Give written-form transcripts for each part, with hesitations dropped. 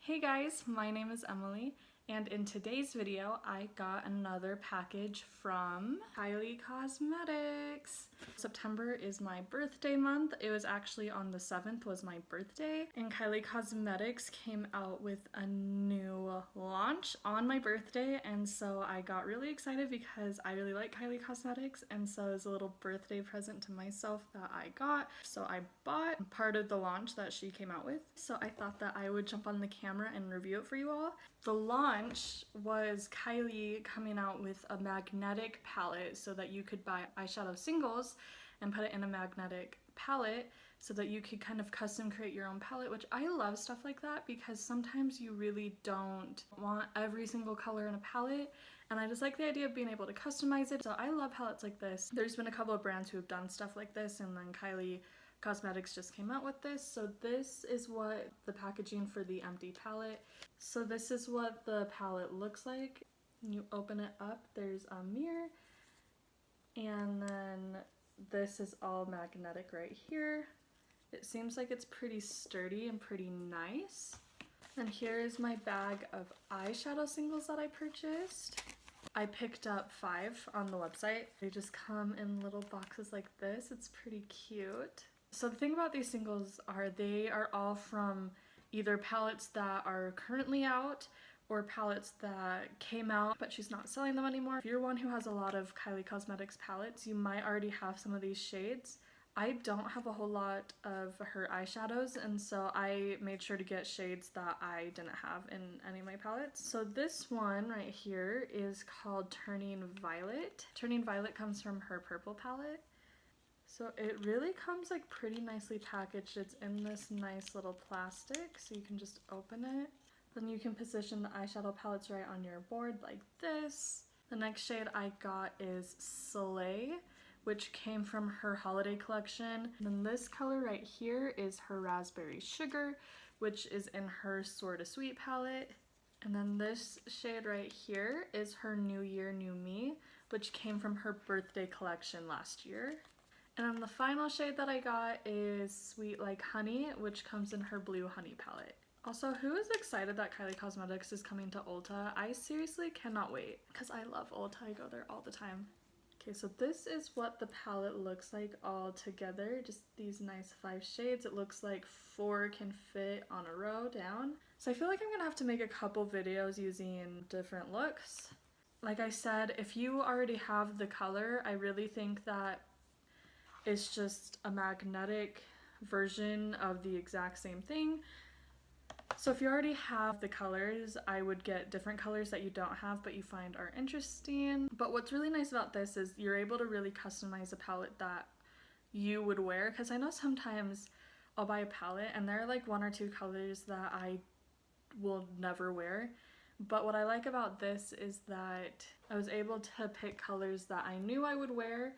Hey guys, my name is Emily, and in today's video I got another package from Kylie Cosmetics. September is my birthday month. It was actually on the 7th was my birthday, and Kylie Cosmetics came out with a new launch on my birthday, and so I got really excited because I really like Kylie Cosmetics, and so it was a little birthday present to myself that I got. So I bought part of the launch that she came out with, so I thought that I would jump on the camera and review it for you all. The launch was Kylie coming out with a magnetic palette so that you could buy eyeshadow singles and put it in a magnetic palette so that you could kind of custom create your own palette, which I love stuff like that because sometimes you really don't want every single color in a palette, and I just like the idea of being able to customize it. So I love palettes like this. There's been a couple of brands who have done stuff like this, and then Kylie Cosmetics just came out with this. So this is what the packaging for the empty palette. So this is what the palette looks like. You open it up, there's a mirror, and then this is all magnetic right here. It seems like it's pretty sturdy and pretty nice. And here is my bag of eyeshadow singles that I purchased. I picked up 5 on the website. They just come in little boxes like this. It's pretty cute. So the thing about these singles are they are all from either palettes that are currently out or palettes that came out but she's not selling them anymore. If you're one who has a lot of Kylie Cosmetics palettes, you might already have some of these shades. I don't have a whole lot of her eyeshadows, and so I made sure to get shades that I didn't have in any of my palettes. So this one right here is called Turning Violet. Turning Violet comes from her purple palette. So it really comes like pretty nicely packaged. It's in this nice little plastic, so you can just open it. Then you can position the eyeshadow palettes right on your board like this. The next shade I got is Soleil, which came from her holiday collection. And then this color right here is her Raspberry Sugar, which is in her Sorta Sweet palette. And then this shade right here is her New Year, New Me, which came from her birthday collection last year. And then the final shade that I got is Sweet Like Honey, which comes in her Blue Honey palette. Also, who is excited that Kylie Cosmetics is coming to Ulta? I seriously cannot wait because I love Ulta. I go there all the time. Okay, so this is what the palette looks like all together. Just these nice 5 shades. It looks like 4 can fit on a row down. So I feel like I'm gonna have to make a couple videos using different looks. Like I said, if you already have the color, I really think that it's just a magnetic version of the exact same thing. So if you already have the colors, I would get different colors that you don't have but you find are interesting. But what's really nice about this is you're able to really customize a palette that you would wear, because I know sometimes I'll buy a palette and there are like 1 or 2 colors that I will never wear. But what I like about this is that I was able to pick colors that I knew I would wear,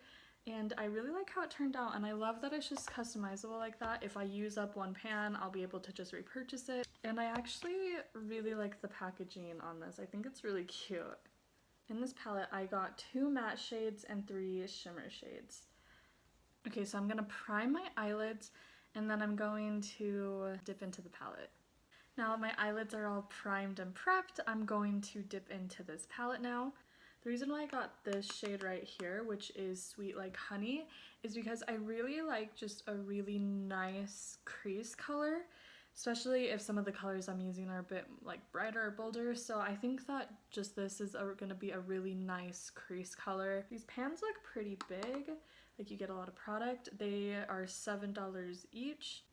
and I really like how it turned out, and I love that it's just customizable like that. If I use up one pan, I'll be able to just repurchase it. And I actually really like the packaging on this. I think it's really cute. In this palette, I got 2 matte shades and 3 shimmer shades. Okay, so I'm gonna prime my eyelids, and then I'm going to dip into the palette. Now that my eyelids are all primed and prepped, I'm going to dip into this palette now. The reason why I got this shade right here, which is Sweet Like Honey, is because I really like just a really nice crease color, especially if some of the colors I'm using are a bit like brighter or bolder. So I think that just this is going to be a really nice crease color. These pans look pretty big, like you get a lot of product. They are $7 each.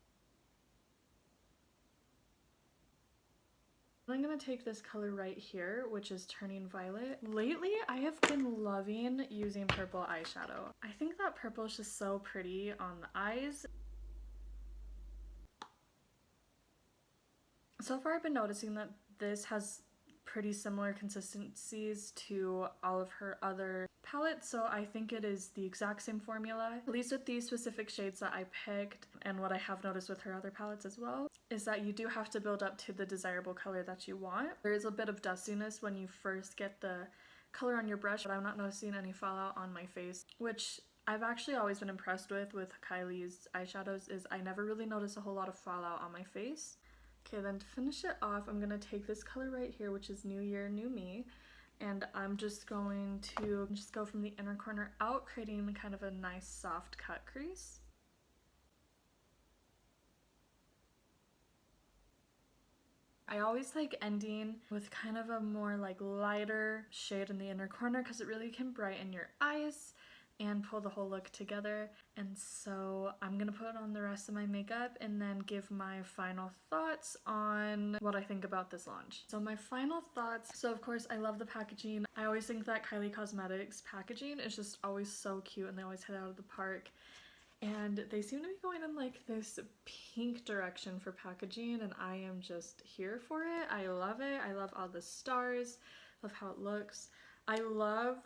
I'm gonna take this color right here, which is Turning Violet. Lately, I have been loving using purple eyeshadow. I think that purple is just so pretty on the eyes. So far, I've been noticing that this has pretty similar consistencies to all of her other palettes, so I think it is the exact same formula. At least with these specific shades that I picked, and what I have noticed with her other palettes as well, is that you do have to build up to the desirable color that you want. There is a bit of dustiness when you first get the color on your brush, but I'm not noticing any fallout on my face, which I've actually always been impressed with Kylie's eyeshadows, is I never really notice a whole lot of fallout on my face. Okay, then to finish it off, I'm gonna take this color right here, which is New Year, New Me, and I'm just going to go from the inner corner out, creating kind of a nice soft cut crease. I always like ending with kind of a more like lighter shade in the inner corner because it really can brighten your eyes and pull the whole look together. And so I'm gonna put on the rest of my makeup and then give my final thoughts on what I think about this launch. So my final thoughts, so of course I love the packaging. I always think that Kylie Cosmetics packaging is just always so cute and they always hit out of the park. And they seem to be going in like this pink direction for packaging and I am just here for it. I love it. I love all the stars, love how it looks. I love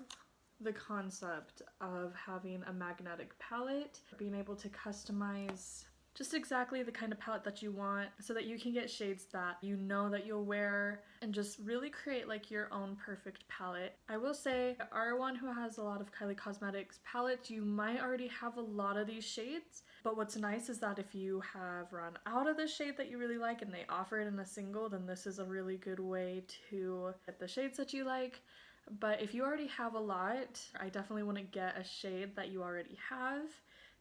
the concept of having a magnetic palette, being able to customize just exactly the kind of palette that you want so that you can get shades that you know that you'll wear and just really create like your own perfect palette. I will say, are one who has a lot of Kylie Cosmetics palettes, you might already have a lot of these shades, but what's nice is that if you have run out of the shade that you really like and they offer it in a single, then this is a really good way to get the shades that you like. But if you already have a lot, I definitely wouldn't get a shade that you already have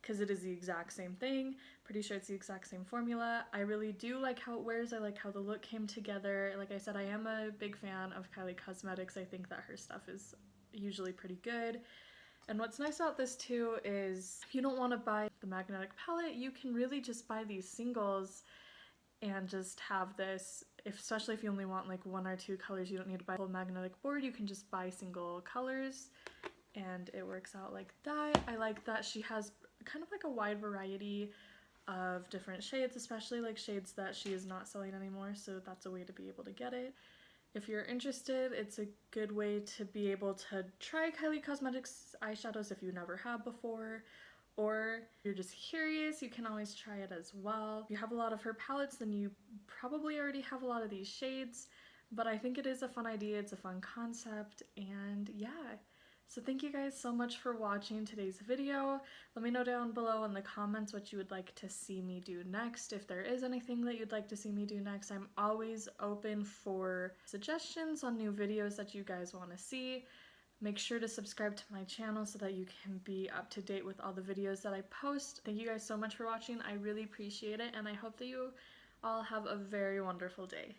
because it is the exact same thing. Pretty sure it's the exact same formula. I really do like how it wears. I like how the look came together. Like I said, I am a big fan of Kylie Cosmetics. I think that her stuff is usually pretty good. And what's nice about this too is if you don't want to buy the magnetic palette, you can really just buy these singles and just have this, especially if you only want like 1 or 2 colors, you don't need to buy a whole magnetic board, you can just buy single colors and it works out like that. I like that she has kind of like a wide variety of different shades, especially like shades that she is not selling anymore, so that's a way to be able to get it. If you're interested, it's a good way to be able to try Kylie Cosmetics eyeshadows if you never have before, or if you're just curious, you can always try it as well. If you have a lot of her palettes, then you probably already have a lot of these shades, but I think it is a fun idea, it's a fun concept, and yeah. So thank you guys so much for watching today's video. Let me know down below in the comments what you would like to see me do next. If there is anything that you'd like to see me do next, I'm always open for suggestions on new videos that you guys want to see. Make sure to subscribe to my channel so that you can be up to date with all the videos that I post. Thank you guys so much for watching. I really appreciate it, and I hope that you all have a very wonderful day.